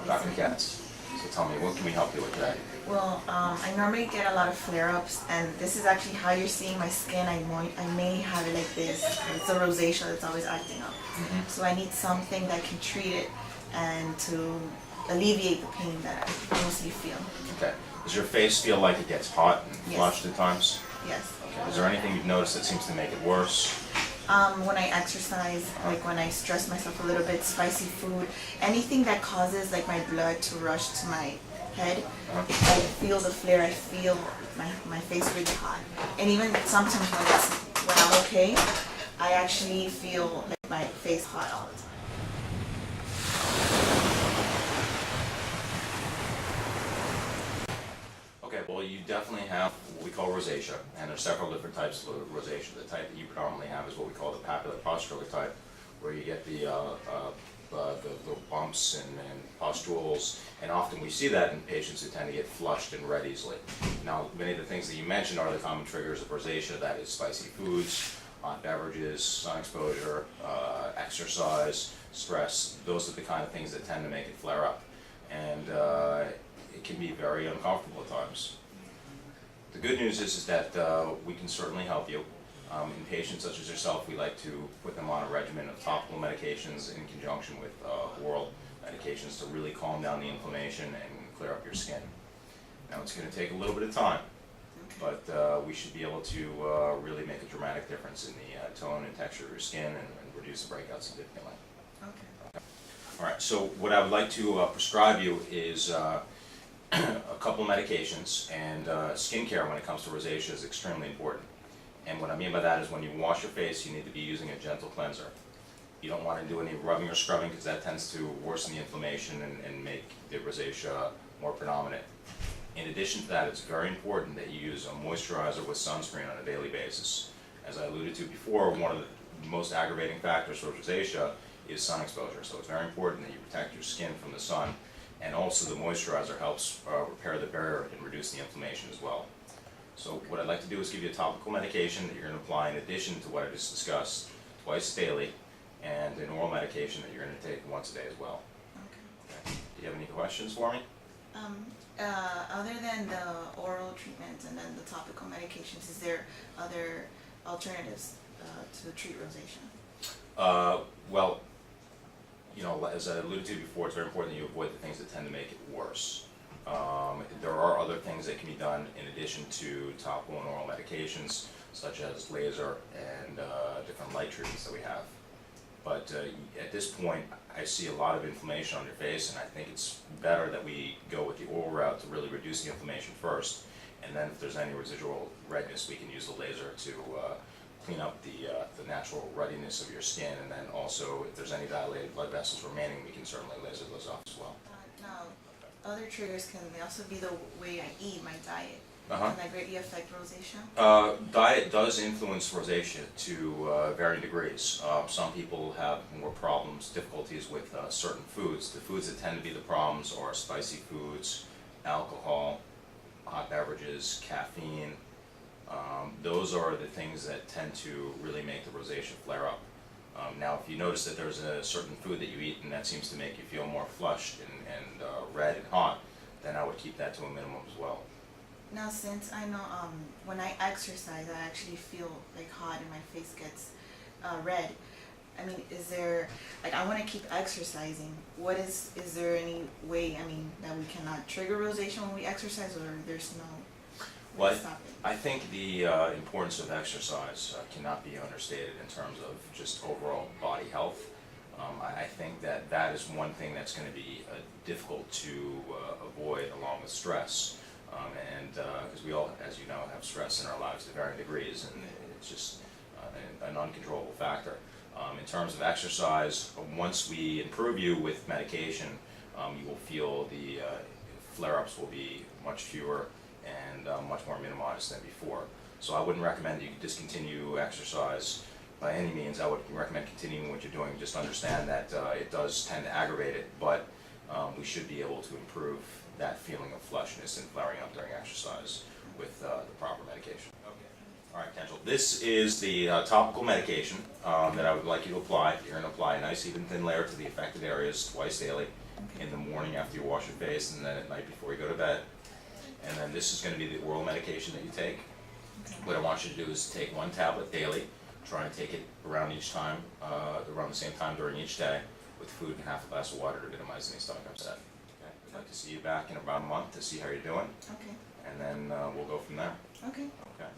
Dr. Katz. So tell me, what can we help you with today? Well, I normally get a lot of flare-ups, and this is actually how you're seeing my skin. I may have it like this. It's a rosacea that's always acting up. So I need something that can treat it and to alleviate the pain that I mostly feel. Okay. Does your face feel like it gets hot and Yes. flushed at times? Yes. Okay. Is there anything you've noticed that seems to make it worse? When I exercise, like when I stress myself a little bit, spicy food, anything that causes like my blood to rush to my head, I feel the flare. I feel my face really hot, and even sometimes when I'm okay, I actually feel like my face hot all the time. Okay, well, you definitely have what we call rosacea, and there's several different types of rosacea. The type that you predominantly have is what we call the papular-pustular type, where you get the bumps and pustules, and often we see that in patients who tend to get flushed and red easily. Now, many of the things that you mentioned are the common triggers of rosacea. That is spicy foods, hot beverages, sun exposure, exercise, stress. Those are the kind of things that tend to make it flare up, and it can be very uncomfortable at times. The good news is that we can certainly help you. In patients such as yourself, we like to put them on a regimen of topical medications in conjunction with oral medications to really calm down the inflammation and clear up your skin. Now, it's going to take a little bit of time, but we should be able to really make a dramatic difference in the tone and texture of your skin and reduce the breakouts significantly. Okay. All right, so what I would like to prescribe you is a couple medications, and skincare when it comes to rosacea is extremely important. And what I mean by that is when you wash your face, you need to be using a gentle cleanser. You don't want to do any rubbing or scrubbing because that tends to worsen the inflammation and make the rosacea more predominant. In addition to that, it's very important that you use a moisturizer with sunscreen on a daily basis. As I alluded to before, one of the most aggravating factors for rosacea is sun exposure. So it's very important that you protect your skin from the sun, and also the moisturizer helps repair the barrier and reduce the inflammation as well. So what I'd like to do is give you a topical medication that you're going to apply in addition to what I just discussed twice daily, and an oral medication that you're going to take once a day as well. Okay. Do you have any questions for me? Other than the oral treatment and then the topical medications, is there other alternatives to treat rosacea? Well, you know, as I alluded to before, it's very important that you avoid the things that tend to make it worse. There are other things that can be done in addition to topical and oral medications, such as laser and different light treatments that we have. But at this point, I see a lot of inflammation on your face, and I think it's better that we go with the oral route to really reduce the inflammation first. And then if there's any residual redness, we can use the laser to clean up the natural ruddiness of your skin. And then also, if there's any dilated blood vessels remaining, we can certainly laser those off as well. Now, other triggers can also be the way I eat, my diet. Can that greatly affect rosacea? Diet does influence rosacea to varying degrees. Some people have more problems, difficulties with certain foods. The foods that tend to be the problems are spicy foods, alcohol, hot beverages, caffeine. Those are the things that tend to really make the rosacea flare up. Now, if you notice that there's a certain food that you eat and that seems to make you feel more flushed and red and hot, then I would keep that to a minimum as well. Now, since I know when I exercise, I actually feel like hot and my face gets red. I mean, is there, like, I want to keep exercising. Is there any way, I mean, that we cannot trigger rosacea when we exercise, or there's no way to stop it? I think the importance of exercise cannot be understated in terms of just overall body health. I think that is one thing that's going to be difficult to avoid along with stress. Because we all, as you know, have stress in our lives to varying degrees, and it's just an uncontrollable factor. In terms of exercise, once we improve you with medication, you will feel the flare-ups will be much fewer and much more minimized than before. So I wouldn't recommend you discontinue exercise by any means. I would recommend continuing what you're doing. Just understand that it does tend to aggravate it, but we should be able to improve that feeling of flushness and flaring up during exercise with the proper medication. Okay. All right, Kendall. This is the topical medication that I would like you to apply. You're going to apply a nice even thin layer to the affected areas twice daily, Okay. in the morning after you wash your face, and then at night before you go to bed. And then this is going to be the oral medication that you take. Okay. What I want you to do is take one tablet daily, try and take it around each time, around the same time during each day, with food and half a glass of water to minimize any stomach upset. Okay? We'd like to see you back in about a month to see how you're doing, Okay. and then we'll go from there. Okay. Okay? Perfect.